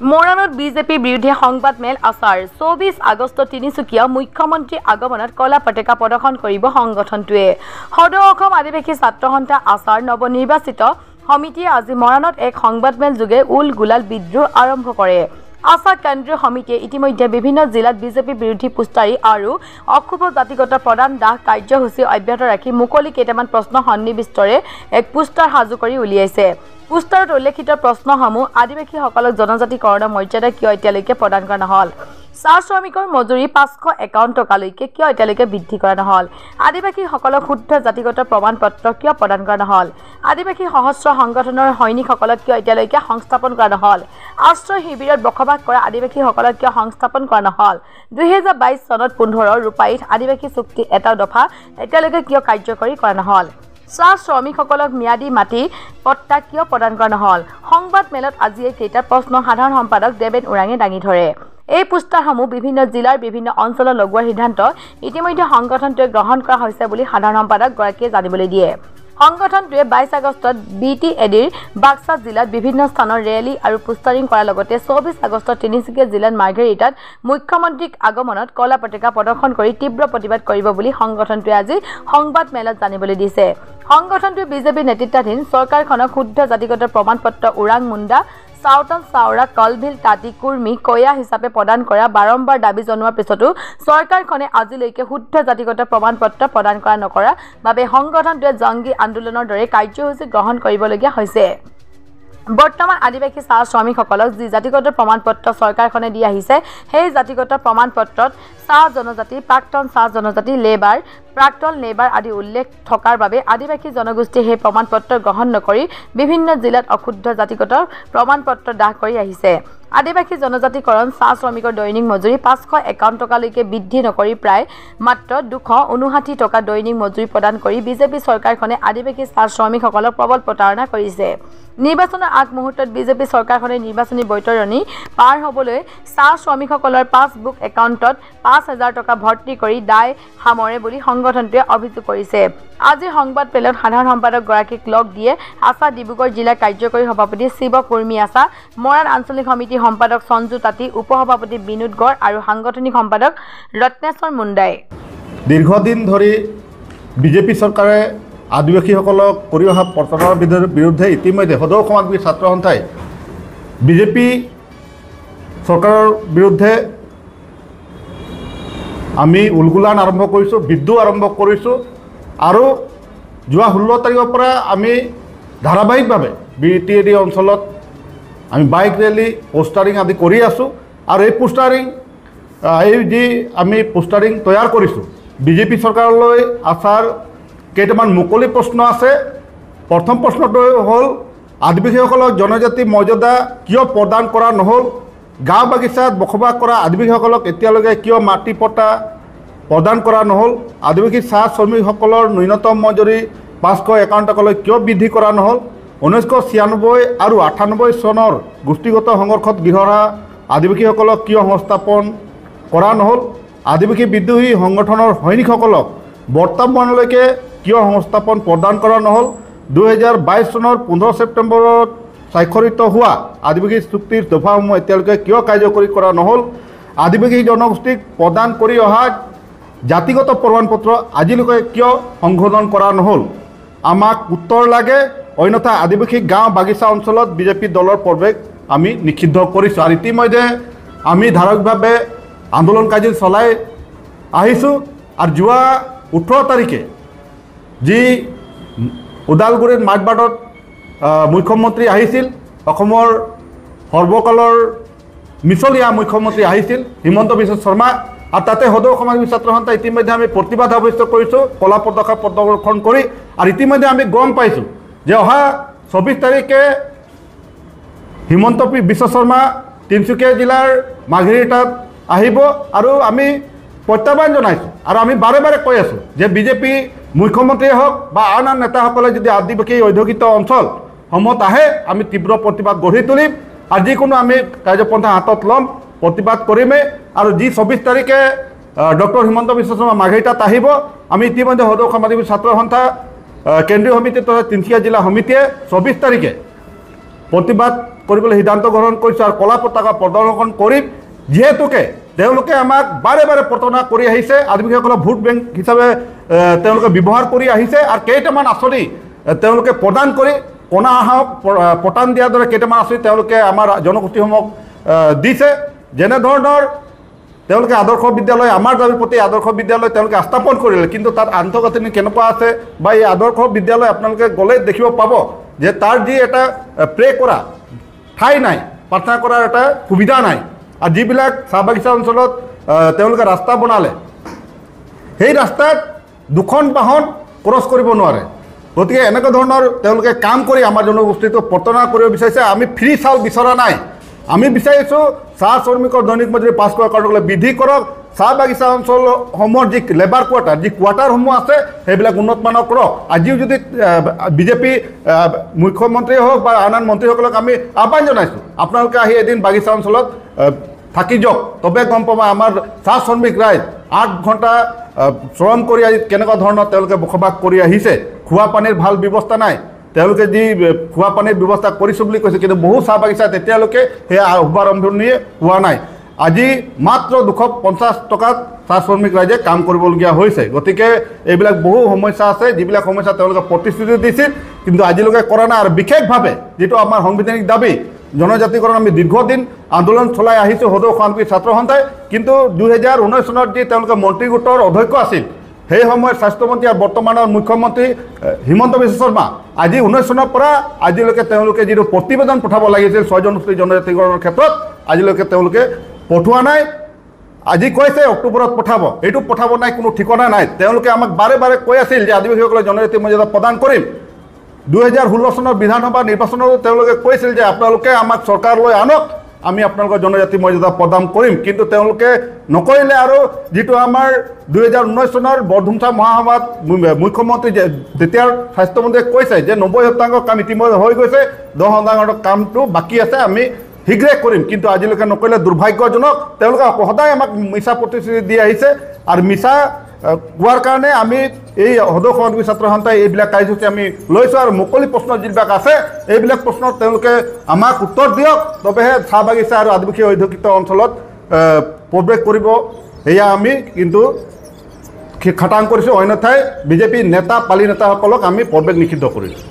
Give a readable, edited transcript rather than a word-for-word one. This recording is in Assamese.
মৰাণত বিজেপিৰ বিৰুদ্ধে সংবাদমেল আচাৰ 24 আগষ্ট তিনিচুকীয়া মুখ্যমন্ত্ৰী আগমনত কলা পতাকা প্ৰদৰ্শন কৰিব সংগঠনটোৱে সদৌ অসম আদিবাসী ছাত্ৰ সন্থা আচাৰ নৱনিৰ্বাচিত সমিতিয়ে আজি মৰাণত এক সংবাদমেল যোগে উল গুলাল বিদ্ৰোহ আৰম্ভ কৰে। আচাৰ কেন্দ্ৰীয় সমিতিয়ে ইতিমধ্যে বিভিন্ন জিলাত বিজেপি বিৰোধী পোষ্টাৰী আৰু অক্ষুভ জাতিগত প্ৰদান দাহ কাৰ্যসূচী অব্যাহত ৰাখি মুকলি কেইটামান প্ৰশ্ন সন্নিবিষ্টৰে এক পোষ্টাৰ সাজু কৰি উলিয়াইছে। পোষ্টাৰত উল্লেখিত প্ৰশ্নসমূহ আদিবাসীসকলক জনজাতিকৰণৰ মৰ্যাদা কিয় এতিয়ালৈকে প্ৰদান কৰা নহল, চাহ শ্ৰমিকৰ মজুৰি 551 টকালৈকে কিয় এতিয়ালৈকে বৃদ্ধি কৰা নহল, আদিবাসীসকলক শুদ্ধ জাতিগত প্ৰমাণ পত্ৰ কিয় প্ৰদান কৰা নহল, আদিবাসী সহস্ৰ সংগঠনৰ সৈনিকসকলক কিয় এতিয়ালৈকে সংস্থাপন কৰা নহল, আশ্ৰয় শিবিৰত বসবাস কৰা আদিবাসীসকলক কিয় সংস্থাপন কৰা নহল, 2022 চনত 15 ৰূপায়িত আদিবাসী চুক্তি এটা দফা এতিয়ালৈকে কিয় কাৰ্যকৰী কৰা নহল, চাহ শ্ৰমিকসকলক ম্যাদী মাটি পট্টা কিয় প্ৰদান কৰা নহল। সংবাদ মেলত আজি এই কেইটা প্ৰশ্ন সাধাৰণ সম্পাদক দেবেন ওৰাঙে দাঙি ধৰে। এই পোষ্টাৰসমূহ বিভিন্ন জিলাৰ বিভিন্ন অঞ্চলত লগোৱাৰ সিদ্ধান্ত ইতিমধ্যে সংগঠনটোৱে গ্ৰহণ কৰা হৈছে বুলি সাধাৰণ সম্পাদক গৰাকীয়ে জানিবলৈ দিয়ে। সংগঠনটোৱে 22 আগষ্টত BTADৰ বাক্সা জিলাত বিভিন্ন স্থানৰ ৰেলী আৰু পোষ্টাৰিং কৰাৰ লগতে 24 আগষ্টত তিনিচুকীয়া জিলাত মাৰ্ঘেৰিটাত মুখ্যমন্ত্ৰীক আগমনত কলা পতাকা প্ৰদৰ্শন কৰি তীব্ৰ প্ৰতিবাদ কৰিব বুলি সংগঠনটোৱে আজি সংবাদ মেলত জানিবলৈ দিছে। সংগঠনটোৱে বিজেপি নেতৃত্বাধীন চৰকাৰখনক শুদ্ধ জাতিগত প্ৰমাণ পত্ৰ ওৰাং মুণ্ডা চাউতাল চাওৰা কলভিল তাঁতি কুৰ্মী কয়া হিচাপে প্ৰদান কৰা বাৰম্বাৰ দাবী জনোৱাৰ পিছতো চৰকাৰখনে আজিলৈকে শুদ্ধ জাতিগত প্ৰমাণ পত্ৰ প্ৰদান কৰা নকৰাৰ বাবে সংগঠনটোৱে জংগী আন্দোলনৰ দৰে কাৰ্যসূচী গ্ৰহণ কৰিবলগীয়া হৈছে। বৰ্তমান আদিবাসী চাহ শ্ৰমিকসকলক যি জাতিগত প্ৰমাণ পত্ৰ চৰকাৰখনে দি আহিছে সেই জাতিগত প্ৰমাণ পত্ৰত চাহ জনজাতি প্ৰাক্তন চাহ জনজাতি লেবাৰ প্ৰাক্তন লেবাৰ আদি উল্লেখ থকাৰ বাবে আদিবাসী জনগোষ্ঠীয়ে সেই প্ৰমাণ পত্ৰ গ্ৰহণ নকৰি বিভিন্ন জিলাত অশুদ্ধ জাতিগত প্ৰমাণ পত্ৰ দাহ কৰি আহিছে। আদিবাসী জনজাতিকৰণ চাহ শ্ৰমিকৰ দৈনিক মজুৰি 551 টকালৈকে বৃদ্ধি নকৰি প্ৰায় মাত্ৰ 259 টকা দৈনিক মজুৰি প্ৰদান কৰি বিজেপি চৰকাৰখনে আদিবাসী চাহ শ্ৰমিকসকলক প্ৰবল প্ৰতাৰণা কৰিছে। নিৰ্বাচনৰ আগমুহূৰ্তত বিজেপি চৰকাৰখনে নিৰ্বাচনী বৈতৰণি পাৰ হ'বলৈ চাহ শ্ৰমিকসকলৰ পাছবুক একাউণ্টত 5,000 টকা ভৰ্তি কৰি দায় সামৰে বুলি সংগঠনটোৱে অভিযোগ কৰিছে। আজিৰ সংবাদ মেলত সাধাৰণ সম্পাদক গৰাকীক লগ দিয়ে আছা ডিব্ৰুগড় জিলা কাৰ্যকৰী সভাপতি শিৱ কুৰ্মী আছা, মৰাণ আঞ্চলিক সমিতি সম্পাদক সঞ্জু তাঁতী, উপসভাপতি বিনোদ গড় আৰু সাংগঠনিক সম্পাদক ৰত্নেশ্বৰ মুণ্ডাই। দীৰ্ঘদিন ধৰি বিজেপি চৰকাৰে আদিবাসীসকলক কৰি অহা প্ৰতাৰণাৰ বিৰুদ্ধে ইতিমধ্যে সদৌ অসম আদিবাসী ছাত্ৰ সন্থাই বিজেপি চৰকাৰৰ বিৰুদ্ধে আমি উলগুলান আৰম্ভ কৰিছোঁ, বিদ্ৰোহ আৰম্ভ কৰিছোঁ আৰু যোৱা 16 তাৰিখৰ পৰা আমি ধাৰাবাহিকভাৱে BTAD অঞ্চলত আমি বাইক ৰেলী পোষ্টাৰিং আদি কৰি আছোঁ আৰু এই পোষ্টাৰিং যি আমি পোষ্টাৰিং তৈয়াৰ কৰিছোঁ বিজেপি চৰকাৰলৈ আচাৰ কেইটামান মুকলি প্ৰশ্ন আছে। প্ৰথম প্ৰশ্নটো হ'ল আদিবাসীসকলক জনজাতি মৰ্যাদা কিয় প্ৰদান কৰা নহ'ল, গাঁও বাগিচাত বসবাস কৰা আদিবাসীসকলক এতিয়ালৈকে কিয় মাটি পট্টা প্ৰদান কৰা নহ'ল, আদিবাসী চাহ শ্ৰমিকসকলৰ ন্যূনতম মজুৰি 551 টকালৈ কিয় বৃদ্ধি কৰা নহ'ল, 1996 আৰু 98 চনৰ গোষ্ঠীগত সংঘৰ্ষত গৃহহৰা আদিবাসীসকলক কিয় সংস্থাপন কৰা নহ'ল, আদিবাসী বিদ্ৰোহী সংগঠনৰ সৈনিকসকলক বৰ্তমানলৈকে কিয় সংস্থাপন প্ৰদান কৰা নহ'ল, 2022 চনৰ 15 ছেপ্টেম্বৰত স্বাক্ষৰিত হোৱা আদিবাসী চুক্তিৰ দফাসমূহ এতিয়ালৈকে কিয় কাৰ্যকৰী কৰা নহ'ল, আদিবাসী জনগোষ্ঠীক প্ৰদান কৰি অহা জাতিগত প্ৰমাণ পত্ৰ আজিলৈকে কিয় সংশোধন কৰা নহ'ল, আমাক উত্তৰ লাগে, অন্যথা আদিবাসী গাঁও বাগিচা অঞ্চলত বিজেপি দলৰ প্ৰৱেশ আমি নিষিদ্ধ কৰিছোঁ। আৰু ইতিমধ্যে আমি ধাৰাবাহিকভাৱে আন্দোলন কাৰ্য চলাই আহিছোঁ আৰু যোৱা 18 তাৰিখে যি ওদালগুৰিৰ মাঠবাটত মুখ্যমন্ত্ৰী আহিছিল, অসমৰ সৰ্বকালৰ মিছলীয়া মুখ্যমন্ত্ৰী আহিছিল হিমন্ত বিশ্ব শৰ্মা, আৰু তাতে সদৌ অসম আদিবাসী ছাত্ৰ সন্থা ইতিমধ্যে আমি প্ৰতিবাদ সাব্যস্ত কৰিছোঁ কলা পতাকা প্ৰদৰ্শন কৰি। আৰু ইতিমধ্যে আমি গম পাইছোঁ যে অহা 24 তাৰিখে হিমন্ত বিশ্ব শৰ্মা তিনিচুকীয়া জিলাৰ মাৰ্ঘেৰিটাত আহিব আৰু আমি প্ৰত্যাহ্বান জনাইছোঁ আৰু আমি বাৰে বাৰে কৈ আছোঁ যে বিজেপি মুখ্যমন্ত্ৰীয়ে হওক বা আন আন নেতাসকলে যদি আদিবাসী অধ্যুষিত অঞ্চলসমূহত আহে আমি তীব্ৰ প্ৰতিবাদ গঢ়ি তুলিম আৰু যিকোনো আমি কাৰ্যপন্থা হাতত ল'ম, প্ৰতিবাদ কৰিমেই। আৰু যি 24 তাৰিখে ডক্টৰ হিমন্ত বিশ্ব শৰ্মা মাৰ্ঘেৰিটাত আহিব, আমি ইতিমধ্যে সদৌ অসম আদিবাসী ছাত্ৰ সন্থা কেন্দ্ৰীয় সমিতি তথা তিনিচুকীয়া জিলা সমিতিয়ে 24 তাৰিখে প্ৰতিবাদ কৰিবলৈ সিদ্ধান্ত গ্ৰহণ কৰিছোঁ আৰু কলা পতাকা প্ৰদৰ্শন কৰিম যিহেতুকে তেওঁলোকে আমাক বাৰে বাৰে প্ৰতাৰণা কৰি আহিছে আদিবাসীসকলক ভোট বেংক হিচাপে তেওঁলোকে ব্যৱহাৰ কৰি আহিছে আৰু কেইটামান আঁচনি তেওঁলোকে প্ৰদান কৰি কণা হাঁহক পতান দিয়াৰ দৰে কেইটামান আঁচনি তেওঁলোকে আমাৰ জনগোষ্ঠীসমূহক দিছে যেনেধৰণৰ তেওঁলোকে আদৰ্শ বিদ্যালয় আমাৰ দাবীৰ প্ৰতি আদৰ্শ বিদ্যালয় তেওঁলোকে স্থাপন কৰিলে কিন্তু তাত আন্তঃগাঁথনি কেনেকুৱা আছে বা এই আদৰ্শ বিদ্যালয় আপোনালোকে গ'লে দেখিব পাব যে তাৰ যি এটা প্ৰে কৰা ঠাই নাই প্ৰাৰ্থনা কৰাৰ এটা সুবিধা নাই আৰু যিবিলাক চাহ বাগিচা অঞ্চলত তেওঁলোকে ৰাস্তা বনালে সেই ৰাস্তাত দুখন বাহন ক্ৰছ কৰিব নোৱাৰে গতিকে এনেকুৱা ধৰণৰ তেওঁলোকে কাম কৰি আমাৰ জনগোষ্ঠীটো প্ৰতাৰণা কৰিব বিচাৰিছে আমি ফ্ৰী চাউল বিচৰা নাই আমি বিচাৰিছোঁ চাহ শ্ৰমিকৰ দৈনিক মজুৰি 5 টকা কৰিবলৈ বৃদ্ধি কৰক চাহ বাগিচা অঞ্চলসমূহৰ যি লেবাৰ কোৱাৰ্টাৰ যি কোৱাৰ্টাৰসমূহ আছে সেইবিলাক উন্নতমানৰ কৰক আজিও যদি বিজেপি মুখ্যমন্ত্ৰী হওক বা আন আন মন্ত্ৰীসকলক আমি আহ্বান জনাইছোঁ আপোনালোকে আহি এদিন বাগিচা অঞ্চলত থাকি যাওক তবে গম পাব আমাৰ চাহ শ্ৰমিক ৰাইজ 8 ঘণ্টা শ্ৰম কৰি আজি কেনেকুৱা ধৰণৰ তেওঁলোকে বসবাস কৰি আহিছে খোৱা পানীৰ ভাল ব্যৱস্থা নাই তেওঁলোকে যি খোৱা পানীৰ ব্যৱস্থা কৰিছোঁ বুলি কৈছে কিন্তু বহু চাহ বাগিচা তেতিয়ালৈকে সেই শুভাৰম্ভণিয়ে হোৱা নাই আজি মাত্ৰ 250 টকাত চাহ শ্ৰমিক ৰাইজে কাম কৰিবলগীয়া হৈছে গতিকে এইবিলাক বহু সমস্যা আছে যিবিলাক সমস্যা তেওঁলোকে প্ৰতিশ্ৰুতি দিছিল কিন্তু আজিলৈকে কৰা নাই আৰু বিশেষভাৱে যিটো আমাৰ সাংবিধানিক দাবী জনজাতিকৰণ আমি দীৰ্ঘদিন আন্দোলন চলাই আহিছোঁ সদৌ অসমবাসী ছাত্ৰ সন্থাই কিন্তু 2019 চনত যি তেওঁলোকে মন্ত্ৰী গোটৰ অধ্যক্ষ আছিল সেই সময়ত স্বাস্থ্যমন্ত্ৰী আৰু বৰ্তমানৰ মুখ্যমন্ত্ৰী হিমন্ত বিশ্ব শৰ্মা আজি 19 চনৰ পৰা আজিলৈকে তেওঁলোকে যিটো প্ৰতিবেদন পঠাব লাগিছিল 6 জনগোষ্ঠী জনজাতিকৰণৰ ক্ষেত্ৰত আজিলৈকে তেওঁলোকে পঠোৱা নাই আজি কৈছে অক্টোবৰত পঠাব এইটো পঠাব নাই কোনো ঠিকনা নাই তেওঁলোকে আমাক বাৰে বাৰে কৈ আছিল যে আদিবাসীসকলক জনজাতি মৰ্যাদা প্ৰদান কৰিম 2016 চনৰ বিধানসভা নিৰ্বাচনত তেওঁলোকে কৈছিল যে আপোনালোকে আমাক চৰকাৰলৈ আনক আমি আপোনালোকৰ জনজাতি মৰ্যাদা প্ৰদান কৰিম কিন্তু তেওঁলোকে নকৰিলে আৰু যিটো আমাৰ 2019 চনৰ বৰধুমচা মহাসভাত মুখ্যমন্ত্ৰী তেতিয়াৰ স্বাস্থ্যমন্ত্ৰীয়ে কৈছে যে 90% কাম ইতিমধ্যে হৈ গৈছে 10% কামটো বাকী আছে আমি শীঘ্ৰে কৰিম কিন্তু আজিলৈকে নকৰিলে দুৰ্ভাগ্যজনক তেওঁলোকে সদায় আমাক মিছা প্ৰতিশ্ৰুতি দি আহিছে আৰু মিছা কোৱাৰ কাৰণে আমি এই সদৌ অসমবাসী ছাত্ৰ সন্থাই এইবিলাক কাৰ্যসূচী আমি লৈছোঁ আৰু মুকলি প্ৰশ্ন যিবিলাক আছে এইবিলাক প্ৰশ্নত তেওঁলোকে আমাক উত্তৰ দিয়ক তবেহে চাহ বাগিচা আৰু আদিবাসী অধ্যুষিত অঞ্চলত প্ৰৱেশ কৰিব সেয়া আমি কিন্তু খাটাং কৰিছোঁ অন্যথাই বিজেপি নেতা পালি নেতাসকলক আমি প্ৰৱেশ নিষিদ্ধ কৰিছোঁ